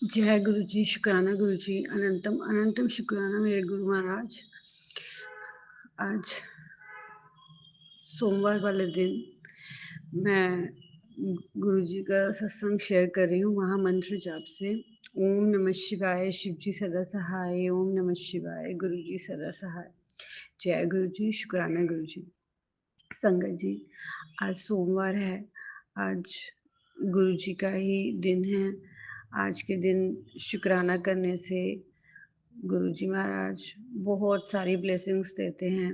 जय गुरु जी, शुक्राना गुरु जी, अनंतम अनंतम शुक्राना मेरे गुरु महाराज। आज सोमवार वाले दिन मैं गुरु जी का सत्संग शेयर कर रही हूँ महामंत्र जाप से। ओम नमः शिवाय, शिव जी सदा सहाय। ओम नमः शिवाय, गुरु जी सदा सहाय। जय गुरु जी, शुक्राना गुरु जी। संगत जी, आज सोमवार है। आज गुरु जी का ही दिन है। आज के दिन शुक्राना करने से गुरुजी महाराज बहुत सारी ब्लेसिंग्स देते हैं।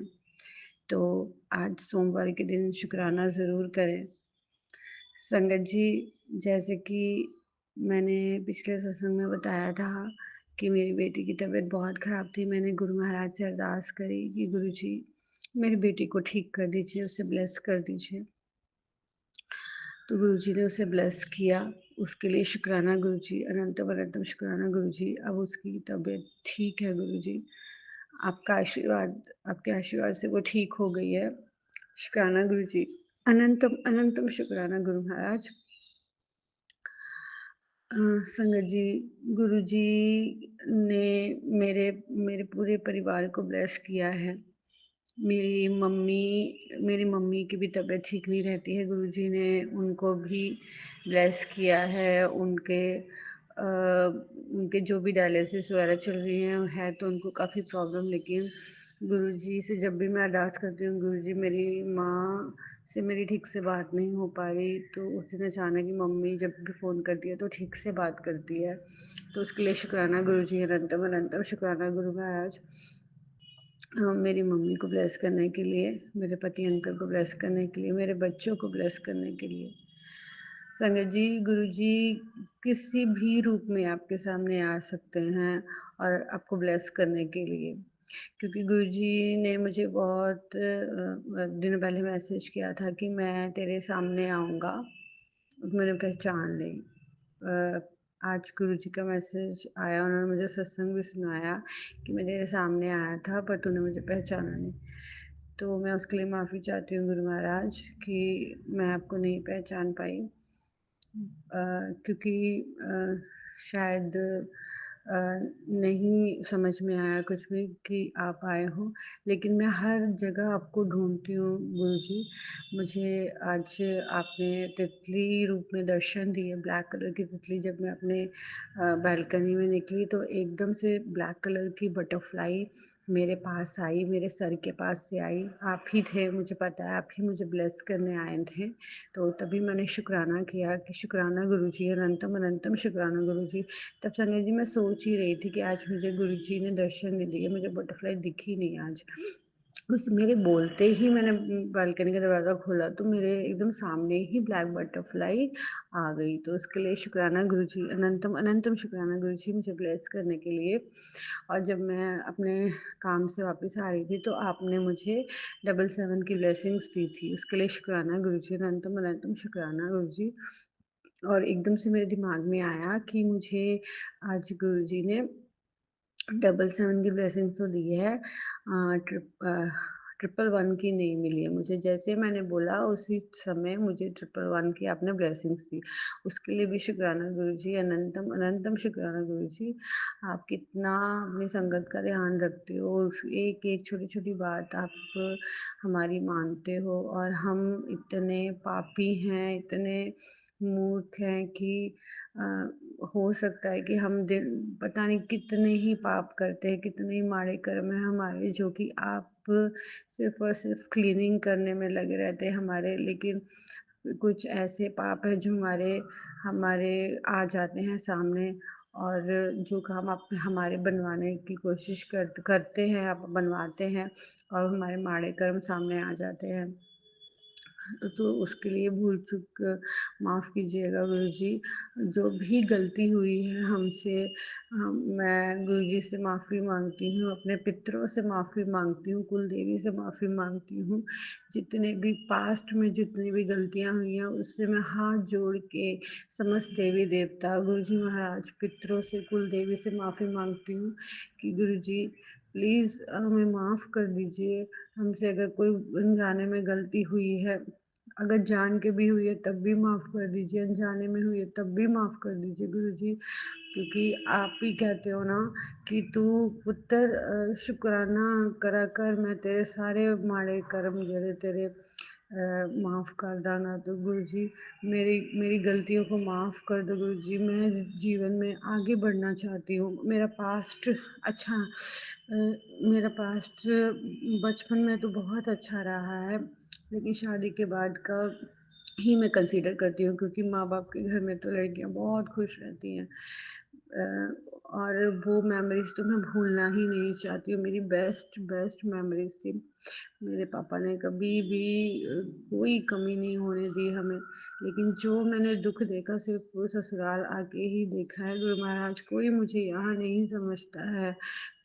तो आज सोमवार के दिन शुक्राना ज़रूर करें। संगत जी, जैसे कि मैंने पिछले सत्संग में बताया था कि मेरी बेटी की तबीयत बहुत ख़राब थी। मैंने गुरु महाराज से अरदास करी कि गुरुजी मेरी बेटी को ठीक कर दीजिए, उसे ब्लेस कर दीजिए। तो गुरुजी ने उसे ब्लेस किया। उसके लिए शुक्राना गुरुजी, अनंतम अनंतम शुक्राना गुरुजी। अब उसकी तबीयत ठीक है गुरुजी। आपके आशीर्वाद से वो ठीक हो गई है। शुक्राना गुरुजी, अनंतम अनंतम शुक्राना गुरु महाराज। संगत जी, गुरुजी ने मेरे मेरे पूरे परिवार को ब्लेस किया है। मेरी मम्मी की भी तबीयत ठीक नहीं रहती है। गुरुजी ने उनको भी ब्लेस किया है। उनके जो भी डायलिसिस वगैरह चल रही है तो उनको काफ़ी प्रॉब्लम, लेकिन गुरुजी से जब भी मैं अरदास करती हूँ, गुरुजी मेरी माँ से मेरी ठीक से बात नहीं हो पा रही, तो उस दिन अचानक ही मम्मी जब भी फ़ोन करती है तो ठीक से बात करती है। तो उसके लिए शुक्राना गुरुजी, अनंतम अनंतम शुक्राना गुरु महाराज। मेरी मम्मी को ब्लेस करने के लिए, मेरे पति अंकल को ब्लेस करने के लिए, मेरे बच्चों को ब्लेस करने के लिए। संगत जी, गुरुजी किसी भी रूप में आपके सामने आ सकते हैं और आपको ब्लेस करने के लिए, क्योंकि गुरुजी ने मुझे बहुत दिन पहले मैसेज किया था कि मैं तेरे सामने आऊँगा, मैंने पहचान ली। आज गुरुजी का मैसेज आया, उन्होंने मुझे सत्संग भी सुनाया कि मैं तेरे सामने आया था पर तूने मुझे पहचाना नहीं। तो मैं उसके लिए माफ़ी चाहती हूँ गुरु महाराज कि मैं आपको नहीं पहचान पाई। क्योंकि शायद नहीं समझ में आया कुछ भी कि आप आए हो, लेकिन मैं हर जगह आपको ढूँढती हूँ गुरुजी। मुझे आज आपने तितली रूप में दर्शन दिए, ब्लैक कलर की तितली। जब मैं अपने बालकनी में निकली तो एकदम से ब्लैक कलर की बटरफ्लाई मेरे पास आई, मेरे सर के पास से आई। आप ही थे, मुझे पता है आप ही मुझे ब्लेस करने आए थे। तो तभी मैंने शुक्राना किया कि शुक्राना गुरुजी, अनंतम अनंतम शुक्राना गुरुजी। तब संजय जी मैं सोच ही रही थी कि आज मुझे गुरुजी ने दर्शन नहीं दिए, मुझे बटरफ्लाई दिखी नहीं आज। बस मेरे बोलते ही मैंने बालकनी का दरवाज़ा खोला तो मेरे एकदम सामने ही ब्लैक बटरफ्लाई आ गई। तो उसके लिए शुक्राना गुरुजी, अनंतम अनंतम शुक्राना गुरुजी मुझे ब्लेस करने के लिए। और जब मैं अपने काम से वापस आ रही थी तो आपने मुझे 777 की ब्लेसिंग्स दी थी। उसके लिए शुक्राना गुरुजी, अनंतम अनंतम शुक्राना गुरुजी। और एकदम से मेरे दिमाग में आया कि मुझे आज गुरुजी ने 777 की ब्लेसिंग्स तो दी है, ट्रिपल वन की नहीं मिली है मुझे। जैसे मैंने बोला उसी समय मुझे ट्रिपल वन की आपने ब्लेसिंग्स दी। उसके लिए भी शुक्राना गुरुजी, अनंतम अनंतम शुक्राना गुरुजी। आप कितना अपनी संगत का ध्यान रखते हो, एक एक छोटी छोटी बात आप हमारी मानते हो। और हम इतने पापी हैं, इतने मूर्ख हैं कि अ, हो सकता है कि हम दिन पता नहीं कितने ही पाप करते हैं, कितने ही माड़े कर्म हैं हमारे, जो कि आप सिर्फ़ और सिर्फ़ क्लीनिंग करने में लगे रहते हैं हमारे। लेकिन कुछ ऐसे पाप हैं जो हमारे हमारे आ जाते हैं सामने, और जो काम आप हमारे बनवाने की कोशिश करते हैं, आप बनवाते हैं और हमारे माड़े कर्म सामने आ जाते हैं। तो उसके लिए भूल चूक माफ़ कीजिएगा गुरुजी। जो भी गलती हुई है हमसे, मैं गुरुजी से माफ़ी माँगती हूँ, अपने पितरों से माफ़ी माँगती हूँ, कुल देवी से माफ़ी माँगती हूँ। जितने भी पास्ट में जितनी भी गलतियाँ हुई हैं उससे मैं हाथ जोड़ के समस्त देवी देवता, गुरुजी महाराज, पितरों से, कुल देवी से माफ़ी माँगती हूँ कि गुरुजी प्लीज़ हमें माफ़ कर दीजिए। हमसे अगर कोई अनजाने में गलती हुई है अगर जान के भी हुई है तब भी माफ़ कर दीजिए, अनजाने में हुई है तब भी माफ़ कर दीजिए गुरुजी। क्योंकि आप ही कहते हो ना कि तू पुੱਤਰ शुकराना करा कर, मैं तेरे सारे माड़े कर्म जेह्ड़े तेरे माफ़ कर दांगा। तो गुरुजी मेरी मेरी गलतियों को माफ़ कर दो गुरुजी। मैं जीवन में आगे बढ़ना चाहती हूँ। मेरा पास्ट अच्छा मेरा पास्ट बचपन में तो बहुत अच्छा रहा है, लेकिन शादी के बाद का ही मैं कंसीडर करती हूँ, क्योंकि माँ-बाप के घर में तो लड़कियाँ बहुत खुश रहती हैं। और वो मेमोरीज़ तो मैं भूलना ही नहीं चाहती हूँ। मेरी बेस्ट बेस्ट मेमोरीज़ थी। मेरे पापा ने कभी भी कोई कमी नहीं होने दी हमें। लेकिन जो मैंने दुःख देखा सिर्फ़ वो ससुराल आके ही देखा है गुरु महाराज। कोई मुझे यहाँ नहीं समझता है।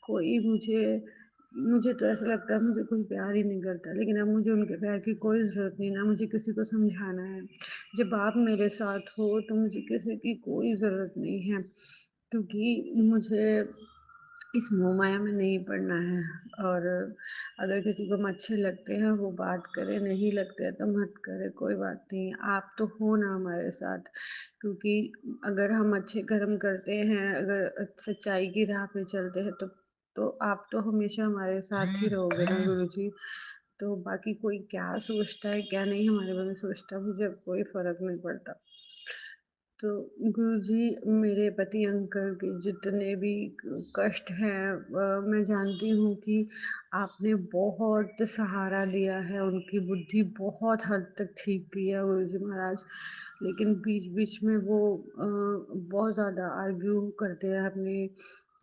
कोई मुझे मुझे तो ऐसा लगता है मुझे कोई प्यार ही नहीं करता। लेकिन अब मुझे उनके प्यार की कोई ज़रूरत नहीं, ना मुझे किसी को समझाना है। जब आप मेरे साथ हो तो मुझे किसी की कोई ज़रूरत नहीं है, क्योंकि मुझे इस मोह-माया में नहीं पड़ना है। और अगर किसी को हम अच्छे लगते हैं वो बात करे, नहीं लगते हैं तो मत करे, कोई बात नहीं। आप तो हो ना हमारे साथ, क्योंकि अगर हम अच्छे कर्म करते हैं, अगर सच्चाई की राह पे चलते हैं तो आप तो हमेशा हमारे साथ ही रहोगे ना गुरुजी। तो बाकी कोई क्या सोचता है, क्या नहीं हमारे बारे में सोचता, मुझे अब कोई फ़र्क नहीं पड़ता। तो गुरुजी मेरे पति अंकल के जितने भी कष्ट हैं, मैं जानती हूँ कि आपने बहुत सहारा दिया है, उनकी बुद्धि बहुत हद तक ठीक की है गुरुजी महाराज। लेकिन बीच-बीच में वो बहुत ज़्यादा आर्ग्यू करते हैं अपनी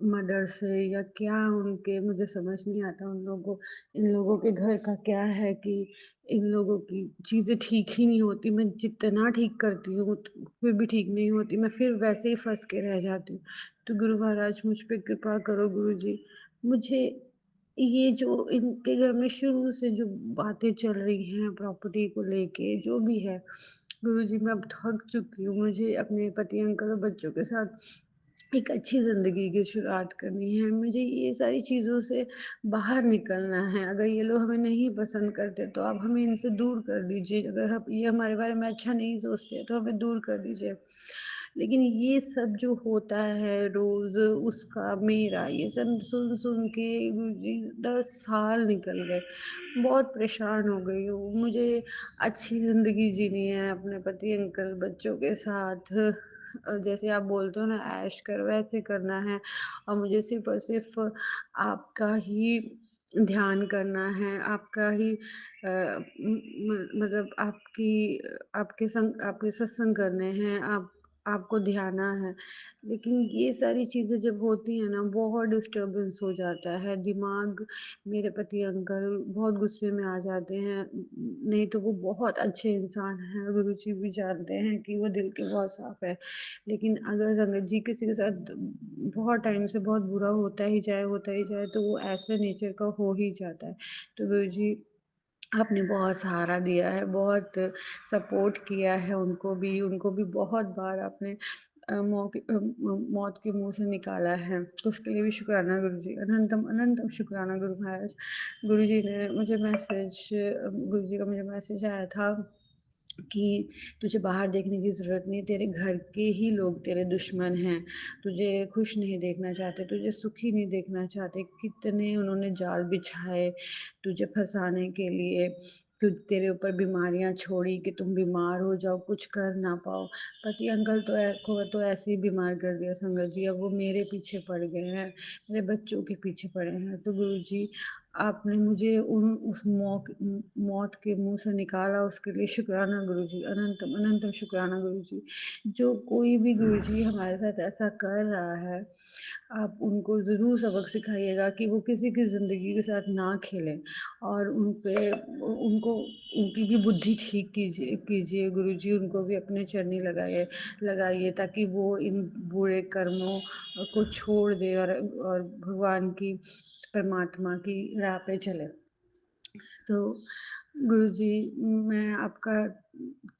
मदर से, या क्या उनके मुझे समझ नहीं आता उन लोगों इन लोगों के घर का क्या है कि इन लोगों की चीज़ें ठीक ही नहीं होती। मैं जितना ठीक करती हूँ तो फिर भी ठीक नहीं होती, मैं फिर वैसे ही फँस के रह जाती हूँ। तो गुरु महाराज मुझ पे कृपा करो गुरुजी। मुझे ये जो इनके घर में शुरू से जो बातें चल रही हैं प्रॉपर्टी को लेके जो भी है, गुरुजी मैं अब थक चुकी हूँ। मुझे अपने पति अंकल और बच्चों के साथ एक अच्छी ज़िंदगी की शुरुआत करनी है। मुझे ये सारी चीज़ों से बाहर निकलना है। अगर ये लोग हमें नहीं पसंद करते तो आप हमें इनसे दूर कर दीजिए। अगर हम ये हमारे बारे में अच्छा नहीं सोचते तो हमें दूर कर दीजिए। लेकिन ये सब जो होता है रोज़ उसका, मेरा, ये सब सुन-सुन के गुरुजी 10 साल निकल गए। बहुत परेशान हो गई हूँ। मुझे अच्छी ज़िंदगी जीनी है अपने पति अंकल बच्चों के साथ। जैसे आप बोलते हो ना ऐश कर वैसे करना है, और मुझे सिर्फ़ और सिर्फ़ आपका ही ध्यान करना है, आपका ही मतलब आपके सत्संग करने हैं, आपको ध्याना है। लेकिन ये सारी चीज़ें जब होती हैं ना बहुत डिस्टर्बेंस हो जाता है, दिमाग मेरे पति अंकल बहुत गुस्से में आ जाते हैं। नहीं तो वो बहुत अच्छे इंसान हैं, गुरुजी भी जानते हैं कि वो दिल के बहुत साफ़ है। लेकिन अगर संगत जी किसी के साथ बहुत टाइम से बहुत बुरा होता ही जाए तो वो ऐसे नेचर का हो ही जाता है। तो गुरुजी आपने बहुत सहारा दिया है, बहुत सपोर्ट किया है उनको भी बहुत बार आपने मौत के मुँह से निकाला है, तो उसके लिए भी शुक्राना गुरुजी, अनंतम अनंतम शुक्राना गुरु महाराज। गुरुजी ने मुझे गुरुजी का मुझे मैसेज आया था कि तुझे बाहर देखने की ज़रूरत नहीं है, तेरे घर के ही लोग तेरे दुश्मन हैं, तुझे खुश नहीं देखना चाहते, तुझे सुखी नहीं देखना चाहते। कितने उन्होंने जाल बिछाए तुझे फँसाने के लिए, तेरे ऊपर बीमारियाँ छोड़ी कि तुम बीमार हो जाओ, कुछ कर ना पाओ। पति अंकल को तो ऐसे ही बीमार कर दिया संगत जी, अब वो मेरे पीछे पड़ गए हैं, मेरे बच्चों के पीछे पड़े हैं। तो गुरुजी आपने मुझे उस मौत के मुँह से निकाला, उसके लिए शुक्राना गुरुजी, अनंतम अनंतम शुक्राना गुरुजी। जो कोई भी गुरुजी हमारे साथ ऐसा कर रहा है, आप उनको ज़रूर सबक सिखाइएगा कि वो किसी की ज़िंदगी के साथ ना खेलें, और उनको उनकी भी बुद्धि ठीक कीजिए गुरुजी, उनको भी अपने चरनी लगाइए ताकि वो इन बुरे कर्मों को छोड़ दें और भगवान की, परमात्मा की राह पे चलें। तो गुरुजी मैं आपका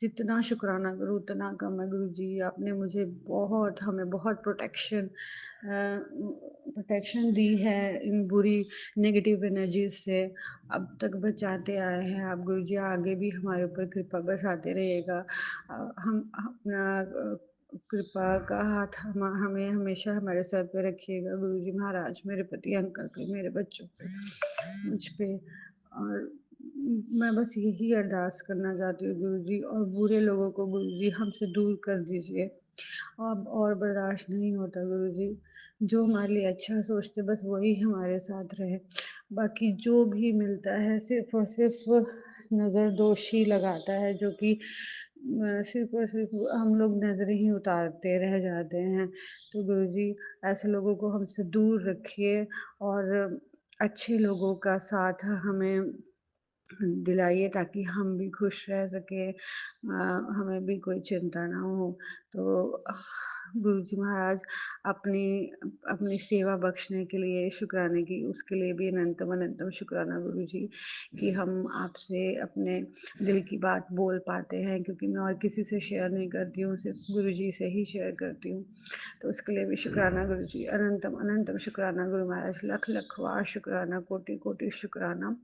जितना शुक्राना करूँ उतना कम है गुरुजी। आपने मुझे बहुत हमें बहुत प्रोटेक्शन प्रोटेक्शन दी है इन बुरी नेगेटिव एनर्जीज से, अब तक बचाते आए हैं आप गुरुजी, आगे भी हमारे ऊपर कृपा बरसाते रहिएगा। हम अपना कृपा का हाथ हमें हमेशा हमारे सर पे रखिएगा गुरुजी महाराज, मेरे पति अंकल पे, मेरे बच्चों पे, मुझ पे। और मैं बस यही अरदास करना चाहती हूँ गुरुजी, और बुरे लोगों को गुरुजी हमसे दूर कर दीजिए। अब और बर्दाश्त नहीं होता गुरुजी, जो हमारे लिए अच्छा सोचते बस वही हमारे साथ रहे, बाकी जो भी मिलता है सिर्फ और सिर्फ नज़र दोषी लगाता है, जो कि सिर्फ और सिर्फ हम लोग नज़रें ही उतारते रह जाते हैं। तो गुरुजी ऐसे लोगों को हमसे दूर रखिए, और अच्छे लोगों का साथ हमें दिलाइए ताकि हम भी खुश रह सकें, हमें भी कोई चिंता ना हो। तो गुरुजी महाराज अपनी अपनी सेवा बख्शने के लिए शुक्राने की, उसके लिए भी अनंतम अनंतम शुक्राना गुरुजी, कि हम आपसे अपने दिल की बात बोल पाते हैं, क्योंकि मैं और किसी से शेयर नहीं करती हूँ, सिर्फ गुरुजी से ही शेयर करती हूँ। तो उसके लिए भी शुक्राना गुरुजी, अनंतम अनंतम शुक्राना गुरु महाराज, लख लख वार शुक्राना, कोटि कोटि शुक्राना,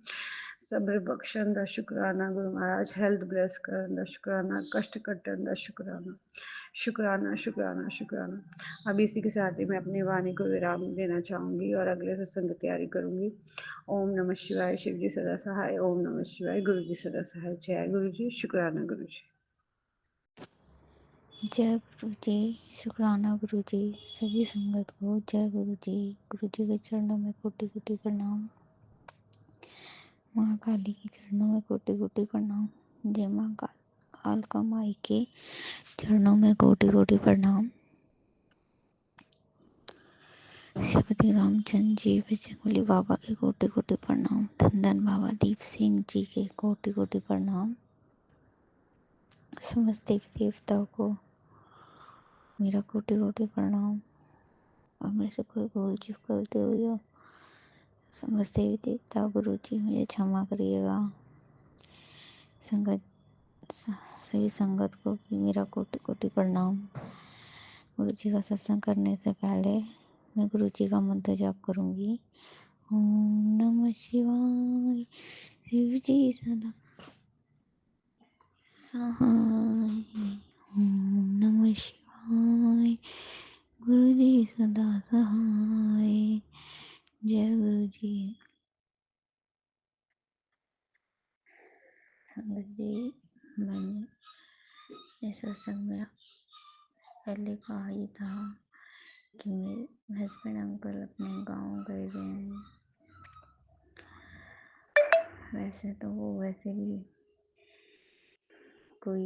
सब्र बख्शन दा शुक्राना गुरु महाराज, हेल्थ ब्लेस करन दा शुक्राना, कष्ट कटन दा शुक्राना, शुक्राना शुक्राना शुक्राना। अब इसी के साथ ही मैं अपनी वाणी को विराम देना चाहूँगी और अगले सत्संग की तैयारी करूँगी। ओम नमः शिवाय, शिव जी सदा सहाय, ओम नमः शिवाय, गुरु जी सदा सहाय, जय गुरु जी, शुक्राना गुरु जी। जय गुरु जी, शुक्राना गुरु जी, सभी संगत को जय गुरु जी। गुरु जी के चरणों में कोटि कोटि प्रणाम, माँ काली के चरणों में कोटि कोटि प्रणाम, जय माँ काल का माई के चरणों में कोटि कोटि प्रणाम, श्रीपति रामचंद्र जी बजरंगबली बाबा के कोटि कोटि प्रणाम, धन धन बाबा दीप सिंह जी के कोटि कोटि प्रणाम, समस्त देवी देवताओं को मेरा कोटि कोटि प्रणाम। और मेरे से कोई भूल चूक गलती हुई हो, समस्त देवी देवता गुरु जी मुझे क्षमा करिएगा। संगत सभी संगत को भी मेरा कोटि कोटि प्रणाम। गुरु जी का सत्संग करने से पहले मैं गुरु जी का मंत्र जाप करूंगी। ओम नमः शिवाय, शिव जी सदा सहाय। ओम नमः शिवाय, गुरु जी सदा सहाय। जय गुरु जी। संगत जी, मैंने इस सत्संग में पहले कहा ही था कि मेरे हस्बैंड अंकल अपने गांव गए हुए हैं। वैसे तो वो वैसे भी कोई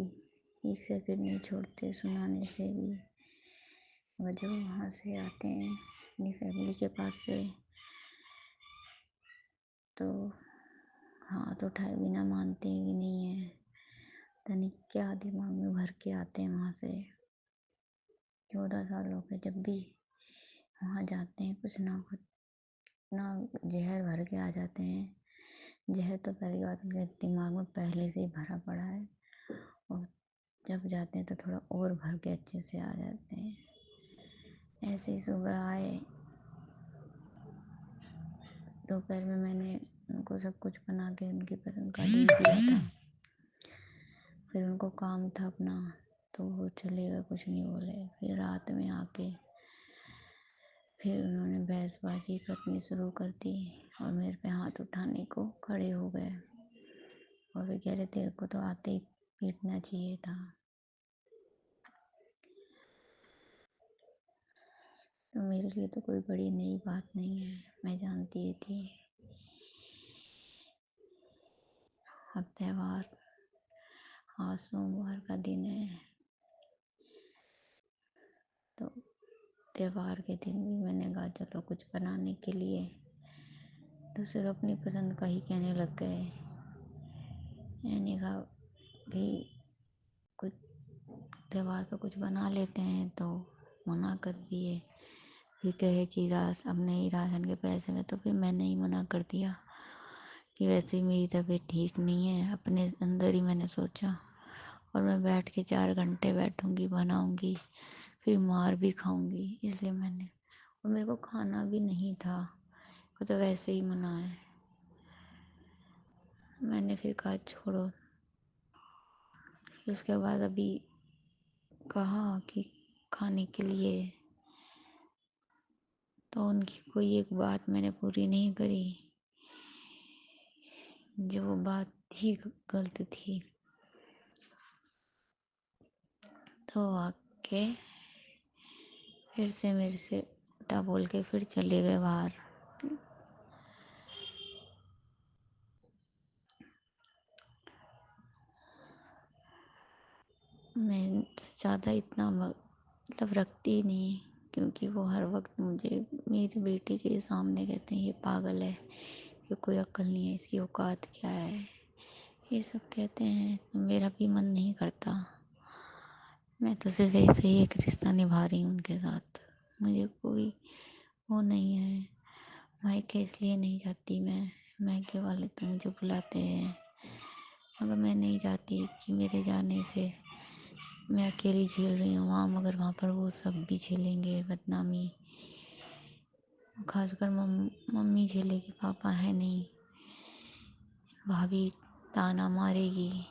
एक सेकंड नहीं छोड़ते सुनाने से भी, मगर जब वहाँ से आते हैं अपनी फैमिली के पास से, तो हाथ उठाए बिना मानते ही नहीं है। पता नहीं क्या दिमाग में भर के आते हैं वहाँ से। 14 साल हो गए, जब भी वहाँ जाते हैं कुछ ना जहर भर के आ जाते हैं। जहर तो पहली बात उनके दिमाग में पहले से ही भरा पड़ा है, और जब जाते हैं तो थोड़ा और भर के अच्छे से आ जाते हैं। ऐसे ही सुबह आए, दोपहर में मैंने उनको सब कुछ बना के उनकी पसंद का दे दिया था। फिर उनको काम था अपना, तो वो चले गए, कुछ नहीं बोले। फिर रात में आके फिर उन्होंने बहसबाजी करनी शुरू कर दी और मेरे पे हाथ उठाने को खड़े हो गए, और वे कह रहे तेरे को तो आते ही पीटना चाहिए था। तो मेरे लिए तो कोई बड़ी नई बात नहीं है, मैं जानती ही थी। अब त्यौहार, आज सोमवार का दिन है, तो त्यौहार के दिन भी मैंने कहा चलो कुछ बनाने के लिए, तो सिर्फ अपनी पसंद का ही कहने लग गए। मैंने कहा भी कुछ त्यौहार पे कुछ बना लेते हैं, तो मना कर दिए। फिर कहे कि अब नहीं, राशन के पैसे में, तो फिर मैंने ही मना कर दिया कि वैसे ही मेरी तबीयत ठीक नहीं है। अपने अंदर ही मैंने सोचा, और मैं बैठ के 4 घंटे बैठूंगी, बनाऊंगी, फिर मार भी खाऊंगी, इसलिए मैंने और मेरे को खाना भी नहीं था, वो तो वैसे ही मना है। मैंने फिर कहा छोड़ो। फिर उसके बाद अभी कहा कि खाने के लिए, तो उनकी कोई एक बात मैंने पूरी नहीं करी, जो बात ही गलत थी। तो आके फिर से मेरे से उल्टा बोल के फिर चले गए बाहर। मैं ज़्यादा इतना मतलब रखती नहीं, क्योंकि वो हर वक्त मुझे मेरी बेटी के सामने कहते हैं ये पागल है, ये कोई अक्ल नहीं है, इसकी औकात क्या है, ये सब कहते हैं। तो मेरा भी मन नहीं करता। मैं तो सिर्फ ऐसे ही एक रिश्ता निभा रही हूँ उनके साथ। मुझे कोई वो नहीं है। मायके इसलिए नहीं जाती मैं, मायके वाले तो मुझे बुलाते हैं, मगर मैं नहीं चाहती कि मेरे जाने से मैं अकेली झेल रही हूँ वहाँ, मगर वहाँ पर वो सब भी झेलेंगे बदनामी। खासकर मम्मी झेलेगी, पापा है नहीं, भाभी ताना मारेगी।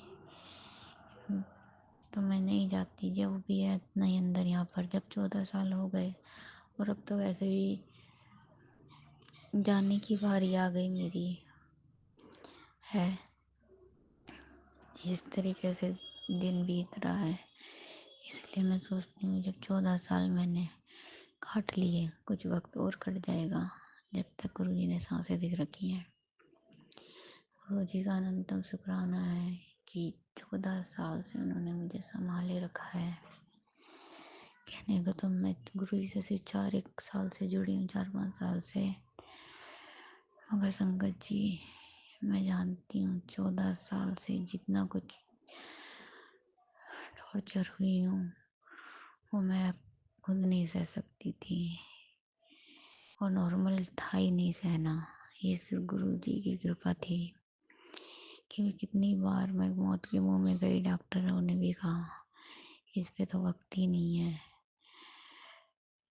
तो मैं नहीं जाती, जो भी है इतना ही अंदर यहाँ पर। जब 14 साल हो गए और अब तो वैसे भी जाने की बारी आ गई मेरी है। इस तरीके से दिन बीत रहा है, इसलिए मैं सोचती हूँ जब 14 साल मैंने काट लिए, कुछ वक्त और कट जाएगा जब तक गुरु जी ने सांसें दिख रखी हैं। गुरु जी का अनंतम शुक्राना है कि 14 साल से उन्होंने मुझे संभाले रखा है। कहने को तो मैं गुरु जी से सिर्फ 4-1 साल से जुड़ी हूँ, 4-5 साल से, मगर संगत जी मैं जानती हूँ 14 साल से जितना कुछ टॉर्चर हुई हूँ वो मैं खुद नहीं सह सकती थी, और नॉर्मल था ही नहीं सहना। ये सिर्फ गुरु जी की कृपा थी, क्योंकि कितनी बार मैं मौत के मुंह में गई, डॉक्टरों ने भी कहा इस पे तो वक्त ही नहीं है,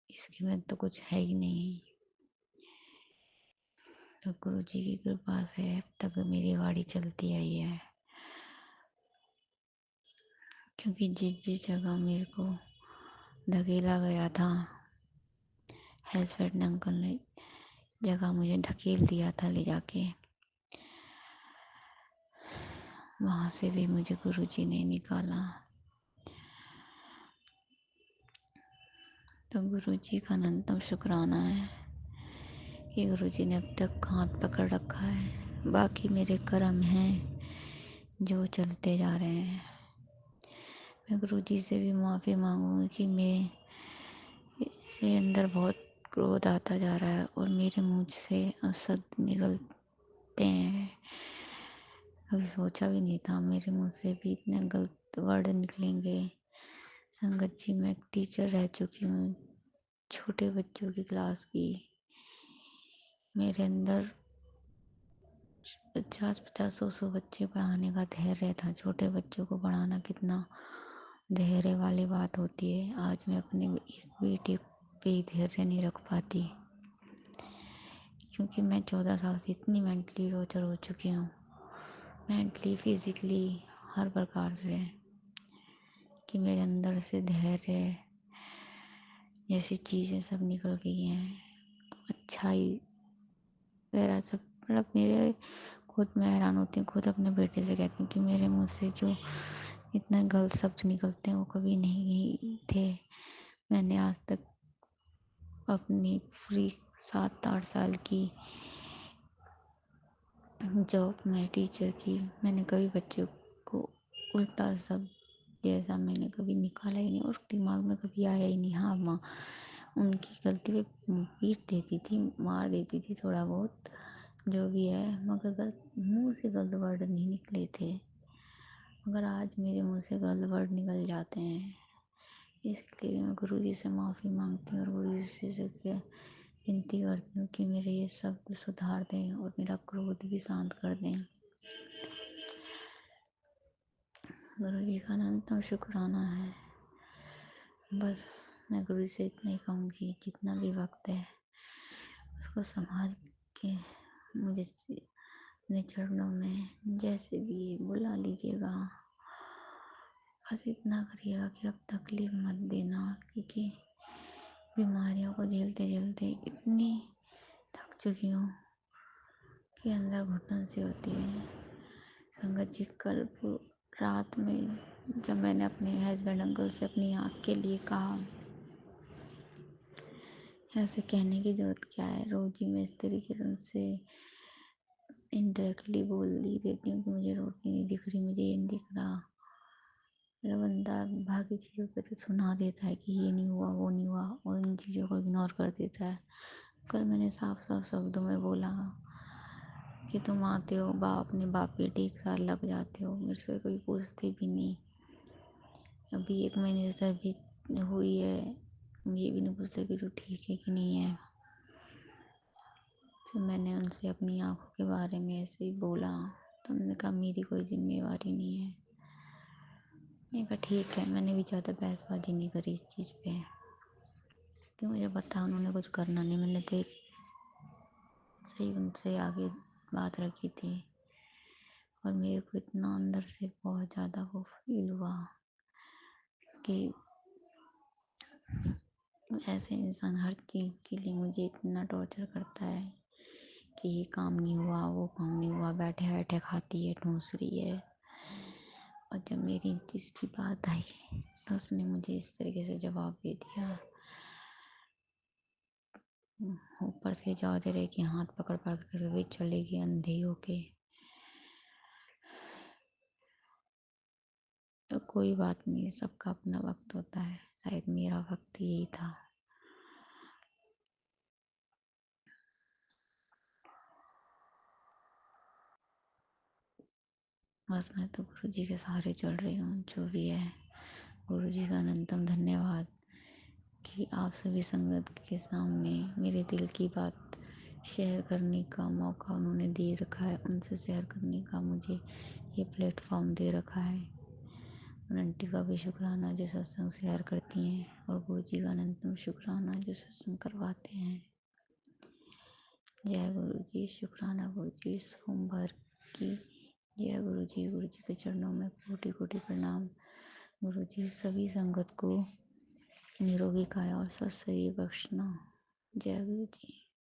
इसके में तो कुछ है ही नहीं। तो गुरु जी की कृपा से अब तक मेरी गाड़ी चलती आई है, क्योंकि जिस जिस जगह मेरे को धकेला गया था, हेल्सफेड अंकल ने जगह मुझे ढकेल दिया था ले जाके, वहाँ से भी मुझे गुरु जी ने निकाला। तो गुरु जी का अनंतम शुक्राना है कि गुरु जी ने अब तक हाथ पकड़ रखा है। बाकी मेरे कर्म हैं जो चलते जा रहे हैं। मैं गुरु जी से भी माफ़ी मांगूंगी कि मेरे अंदर बहुत क्रोध आता जा रहा है और मेरे मुंह से असद निकलते हैं। कभी सोचा भी नहीं था मेरे मुंह से भी इतने गलत वर्ड निकलेंगे। संगत जी मैं एक टीचर रह चुकी हूँ छोटे बच्चों की क्लास की। मेरे अंदर 50-50, 100-100 बच्चे पढ़ाने का धैर्य था। छोटे बच्चों को पढ़ाना कितना धैर्य वाली बात होती है। आज मैं अपनी एक बेटी पे ही धैर्य नहीं रख पाती, क्योंकि मैं 14 साल से इतनी मेंटली टॉर्चर हो चुकी हूँ, मेंटली फिजिकली हर प्रकार से, कि मेरे अंदर से धैर्य जैसी चीज़ें सब निकल गई हैं। अच्छाई वगैरह सब, मतलब मेरे खुद मैं हैरान होती हूँ, खुद अपने बेटे से कहती हूँ कि मेरे मुँह से जो इतना गलत शब्द निकलते हैं वो कभी नहीं थे। मैंने आज तक अपनी पूरी 7-8 साल की जॉब में टीचर की, मैंने कभी बच्चों को उल्टा शब्द जैसा मैंने कभी निकाला ही नहीं, और दिमाग में कभी आया ही नहीं। हाँ माँ उनकी गलती पे पीट देती थी, मार देती थी थोड़ा बहुत, जो भी है, मगर गलत मुँह से गलत वर्ड नहीं निकले थे। मगर आज मेरे मुँह से गलत वर्ड निकल जाते हैं, इसलिए मैं गुरु जी से माफ़ी मांगती हूँ और गुरु जी से विनती करती हूँ कि मेरे ये शब्द सुधार दें और मेरा क्रोध भी शांत कर दें। गुरु जी का अनंतम शुक्राना है। बस मैं गुरु जी से इतना ही कहूँगी, जितना भी वक्त है उसको संभाल के मुझे अपने चरणों में जैसे भी बुला लीजिएगा। बस इतना करिएगा कि अब तकलीफ मत देना, क्योंकि बीमारियों को झेलते झेलते इतनी थक चुकी हूँ कि अंदर घुटन सी होती है। संगत जी, कल रात में जब मैंने अपने हस्बैंड अंकल से अपनी आँख के लिए कहा, ऐसे कहने की ज़रूरत क्या है, रोज़ ही मैं इस तरीके से उनसे इनडायरेक्टली बोल ही देती हूँ कि मुझे रोटी नहीं दिख रही, मुझे ये नहीं दिख रहा। मेरा बंदा बाकी चीज़ों पे तो सुना देता है कि ये नहीं हुआ, वो नहीं हुआ, और इन चीज़ों को इग्नोर कर देता है। कल मैंने साफ साफ शब्दों में बोला कि तुम आते हो अपने बाप बेटे के साथ लग जाते हो, मेरे से कोई पूछते भी नहीं। अभी 1 महीने से अभी हुई है, ये भी नहीं पूछते कि तू ठीक है कि नहीं है। तो मैंने उनसे अपनी आँखों के बारे में ऐसे ही बोला, तो उन्होंने कहा मेरी कोई जिम्मेवारी नहीं है। मैंने कहा ठीक है, मैंने भी ज़्यादा बहसबाजी नहीं करी इस चीज़ पे, कि मुझे पता उन्होंने कुछ करना नहीं। मैंने तो एक सही उनसे आगे बात रखी थी, और मेरे को इतना अंदर से बहुत ज़्यादा वो फील हुआ कि ऐसे इंसान हर चीज़ के लिए मुझे इतना टॉर्चर करता है कि ये काम नहीं हुआ, वो काम नहीं हुआ, बैठे बैठे खाती है, ठूस रही है। और जब मेरी चीज़ की बात आई तो उसने मुझे इस तरीके से जवाब दे दिया, ऊपर से जाओ दे रहे कि हाथ पकड़ पकड़ कर चलेगी अंधे होके। तो कोई बात नहीं, सबका अपना वक्त होता है, शायद मेरा वक्त यही था। बस मैं तो गुरु जी के सहारे चल रही हूँ, जो भी है। गुरु जी का अनंतम धन्यवाद कि आप सभी संगत के सामने मेरे दिल की बात शेयर करने का मौका उन्होंने दे रखा है, उनसे शेयर करने का मुझे ये प्लेटफॉर्म दे रखा है। आंटी का भी शुक्राना जो सत्संग शेयर करती हैं, और गुरु जी का अनंतम शुक्राना जो सत्संग करवाते हैं। जय गुरु जी, शुक्राना गुरु जी, सोमवार की जय गुरु जी। गुरु जी के चरणों में कोटि कोटि प्रणाम। गुरु जी सभी संगत को निरोगी काया और स्वस्थ शरीर बख्शना। जय गुरु जी।